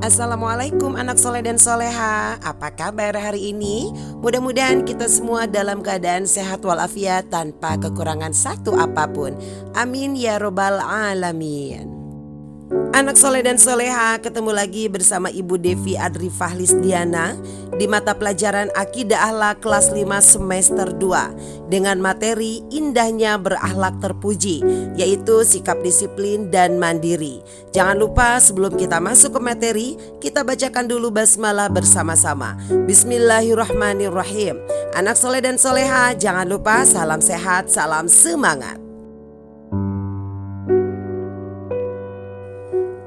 Assalamualaikum anak soleh dan soleha. Apa kabar hari ini? Mudah-mudahan kita semua dalam keadaan sehat walafiat tanpa kekurangan satu apapun. Amin ya robbal alamin. Anak soleh dan soleha, ketemu lagi bersama Ibu Devi Adri Fahlis Diana di mata pelajaran Akidah Akhlak kelas 5 semester 2 dengan materi Indahnya Berakhlak Terpuji, yaitu sikap disiplin dan mandiri. Jangan lupa sebelum kita masuk ke materi, kita bacakan dulu basmalah bersama-sama. Bismillahirrahmanirrahim. Anak soleh dan soleha, jangan lupa salam sehat, salam semangat.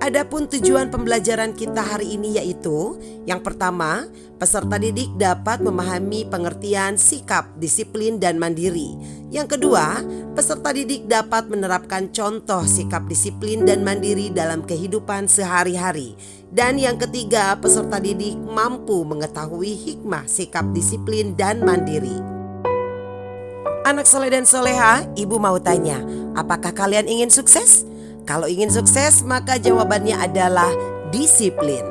Adapun tujuan pembelajaran kita hari ini yaitu yang pertama, peserta didik dapat memahami pengertian sikap, disiplin, dan mandiri. Yang kedua, peserta didik dapat menerapkan contoh sikap disiplin dan mandiri dalam kehidupan sehari-hari. Dan yang ketiga, peserta didik mampu mengetahui hikmah sikap disiplin dan mandiri. Anak soleh dan soleha, ibu mau tanya, apakah kalian ingin sukses? Kalau ingin sukses, maka jawabannya adalah disiplin.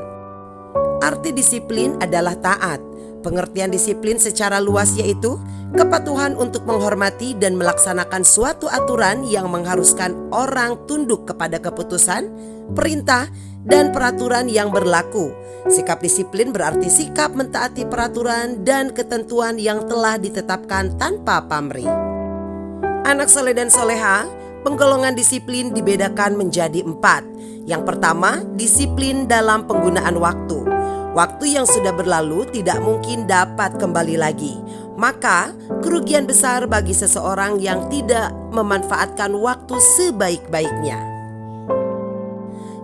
Arti disiplin adalah taat. Pengertian disiplin secara luas yaitu kepatuhan untuk menghormati dan melaksanakan suatu aturan yang mengharuskan orang tunduk kepada keputusan, perintah, dan peraturan yang berlaku. Sikap disiplin berarti sikap mentaati peraturan dan ketentuan yang telah ditetapkan tanpa pamrih. Anak soleh dan soleha, penggolongan disiplin dibedakan menjadi 4. Yang pertama, disiplin dalam penggunaan waktu. Waktu yang sudah berlalu tidak mungkin dapat kembali lagi. Maka, kerugian besar bagi seseorang yang tidak memanfaatkan waktu sebaik-baiknya.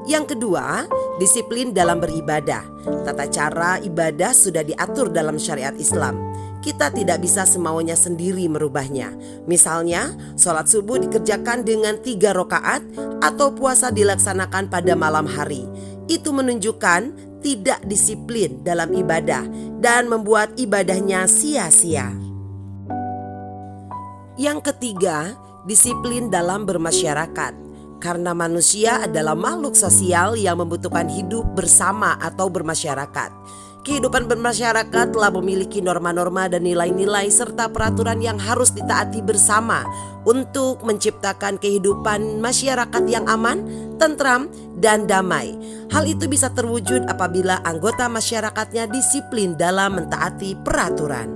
Yang kedua, disiplin dalam beribadah. Tata cara ibadah sudah diatur dalam syariat Islam. Kita tidak bisa semaunya sendiri merubahnya. Misalnya, sholat subuh dikerjakan dengan 3 rakaat atau puasa dilaksanakan pada malam hari. Itu menunjukkan tidak disiplin dalam ibadah dan membuat ibadahnya sia-sia. Yang ketiga, disiplin dalam bermasyarakat. Karena manusia adalah makhluk sosial yang membutuhkan hidup bersama atau bermasyarakat. Kehidupan bermasyarakat telah memiliki norma-norma dan nilai-nilai serta peraturan yang harus ditaati bersama untuk menciptakan kehidupan masyarakat yang aman, tentram, dan damai. Hal itu bisa terwujud apabila anggota masyarakatnya disiplin dalam mentaati peraturan.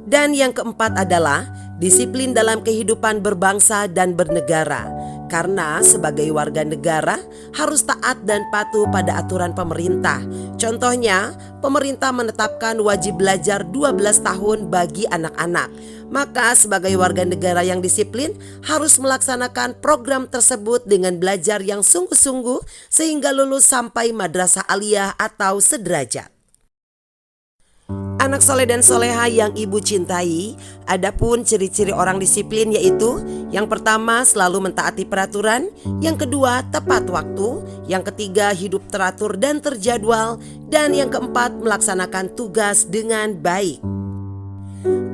Dan yang keempat adalah disiplin dalam kehidupan berbangsa dan bernegara. Karena sebagai warga negara harus taat dan patuh pada aturan pemerintah. Contohnya, pemerintah menetapkan wajib belajar 12 tahun bagi anak-anak. Maka sebagai warga negara yang disiplin harus melaksanakan program tersebut dengan belajar yang sungguh-sungguh sehingga lulus sampai madrasah aliyah atau sederajat. Anak soleh dan soleha yang ibu cintai, adapun ciri-ciri orang disiplin yaitu yang pertama selalu mentaati peraturan, yang kedua tepat waktu, yang ketiga hidup teratur dan terjadwal, dan yang keempat melaksanakan tugas dengan baik.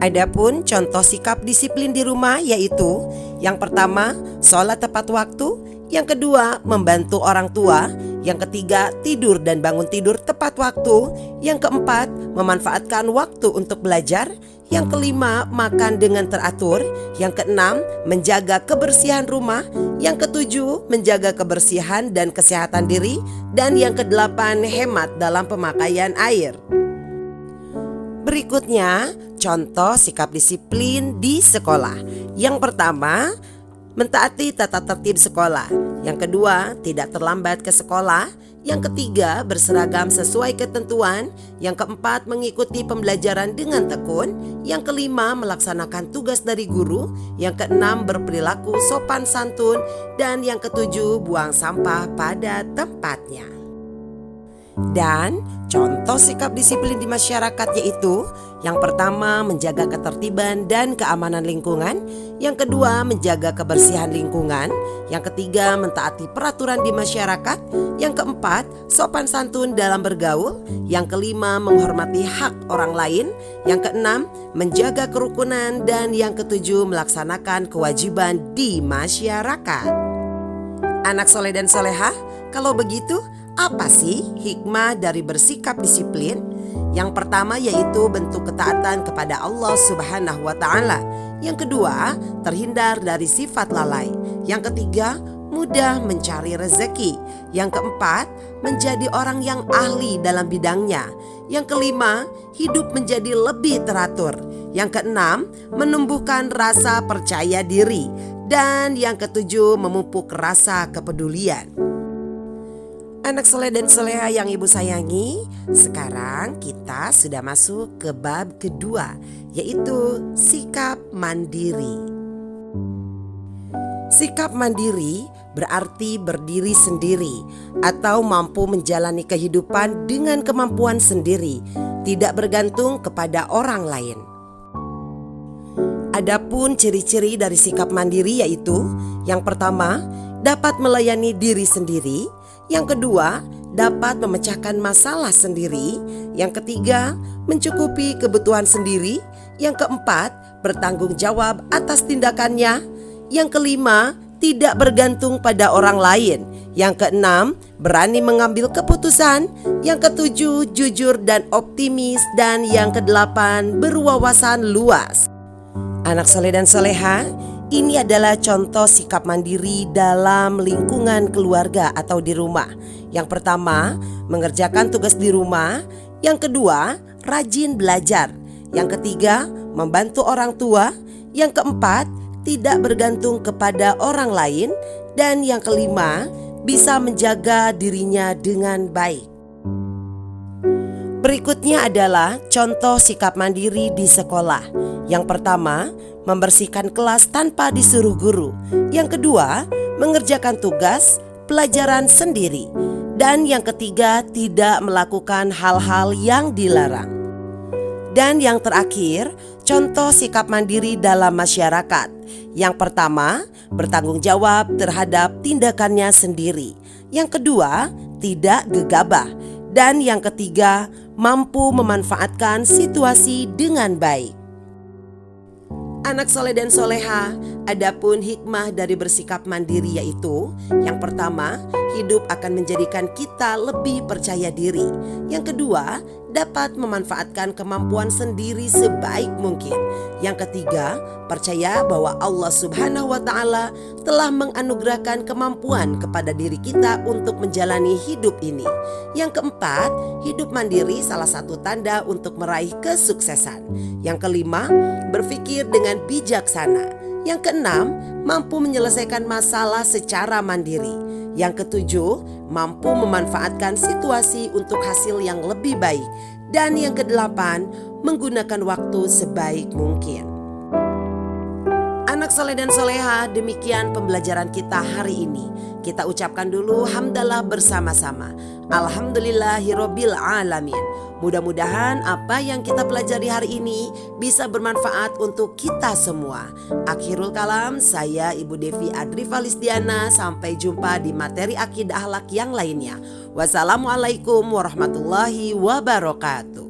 Adapun contoh sikap disiplin di rumah yaitu yang pertama sholat tepat waktu, yang kedua membantu orang tua, yang ketiga tidur dan bangun tidur tepat waktu, yang keempat memanfaatkan waktu untuk belajar, yang kelima makan dengan teratur, yang keenam menjaga kebersihan rumah, yang ketujuh menjaga kebersihan dan kesehatan diri, dan yang kedelapan hemat dalam pemakaian air. Berikutnya contoh sikap disiplin di sekolah. Yang pertama, mentaati tata tertib sekolah. Yang kedua, tidak terlambat ke sekolah. Yang ketiga, berseragam sesuai ketentuan. Yang keempat, mengikuti pembelajaran dengan tekun. Yang kelima, melaksanakan tugas dari guru. Yang keenam, berperilaku sopan santun. Dan yang ketujuh, buang sampah pada tempatnya. Dan contoh sikap disiplin di masyarakat yaitu yang pertama menjaga ketertiban dan keamanan lingkungan, yang kedua menjaga kebersihan lingkungan, yang ketiga mentaati peraturan di masyarakat, yang keempat sopan santun dalam bergaul, yang kelima menghormati hak orang lain, yang keenam menjaga kerukunan, dan yang ketujuh melaksanakan kewajiban di masyarakat. Anak soleh dan soleha, kalau begitu apa sih hikmah dari bersikap disiplin? Yang pertama yaitu bentuk ketaatan kepada Allah Subhanahu wa Ta'ala. Yang kedua, terhindar dari sifat lalai. Yang ketiga, mudah mencari rezeki. Yang keempat, menjadi orang yang ahli dalam bidangnya. Yang kelima, hidup menjadi lebih teratur. Yang keenam, menumbuhkan rasa percaya diri. Dan yang ketujuh, memupuk rasa kepedulian. Anak soleh dan soleha yang ibu sayangi, sekarang kita sudah masuk ke bab kedua, yaitu sikap mandiri. Sikap mandiri berarti berdiri sendiri atau mampu menjalani kehidupan dengan kemampuan sendiri, tidak bergantung kepada orang lain. Adapun ciri-ciri dari sikap mandiri yaitu yang pertama, dapat melayani diri sendiri. Yang kedua, dapat memecahkan masalah sendiri. Yang ketiga, mencukupi kebutuhan sendiri. Yang keempat, bertanggung jawab atas tindakannya. Yang kelima, tidak bergantung pada orang lain. Yang keenam, berani mengambil keputusan. Yang ketujuh, jujur dan optimis. Dan yang kedelapan, berwawasan luas. Anak soleh dan soleha, ini adalah contoh sikap mandiri dalam lingkungan keluarga atau di rumah. Yang pertama, mengerjakan tugas di rumah. Yang kedua, rajin belajar. Yang ketiga, membantu orang tua. Yang keempat, tidak bergantung kepada orang lain. Dan yang kelima, bisa menjaga dirinya dengan baik. Berikutnya adalah contoh sikap mandiri di sekolah. Yang pertama, membersihkan kelas tanpa disuruh guru. Yang kedua, mengerjakan tugas pelajaran sendiri. Dan yang ketiga, tidak melakukan hal-hal yang dilarang. Dan yang terakhir, contoh sikap mandiri dalam masyarakat. Yang pertama, bertanggung jawab terhadap tindakannya sendiri. Yang kedua, tidak gegabah. Dan yang ketiga, mampu memanfaatkan situasi dengan baik. Anak soleh dan soleha, adapun hikmah dari bersikap mandiri yaitu yang pertama, hidup akan menjadikan kita lebih percaya diri. Yang kedua, dapat memanfaatkan kemampuan sendiri sebaik mungkin. Yang ketiga, percaya bahwa Allah Subhanahu wa Ta'ala telah menganugerahkan kemampuan kepada diri kita untuk menjalani hidup ini. Yang keempat, hidup mandiri salah satu tanda untuk meraih kesuksesan. Yang kelima, berpikir dengan bijaksana. Yang keenam, mampu menyelesaikan masalah secara mandiri. Yang ketujuh, mampu memanfaatkan situasi untuk hasil yang lebih baik. Dan yang kedelapan, menggunakan waktu sebaik mungkin. Anak soleh dan soleha, demikian pembelajaran kita hari ini. Kita ucapkan dulu hamdalah bersama-sama. Alhamdulillahirabbil alamin. Mudah-mudahan apa yang kita pelajari hari ini bisa bermanfaat untuk kita semua. Akhirul kalam, saya Ibu Devi Adri Valisdiana. Sampai jumpa di materi akidah akhlak yang lainnya. Wassalamualaikum warahmatullahi wabarakatuh.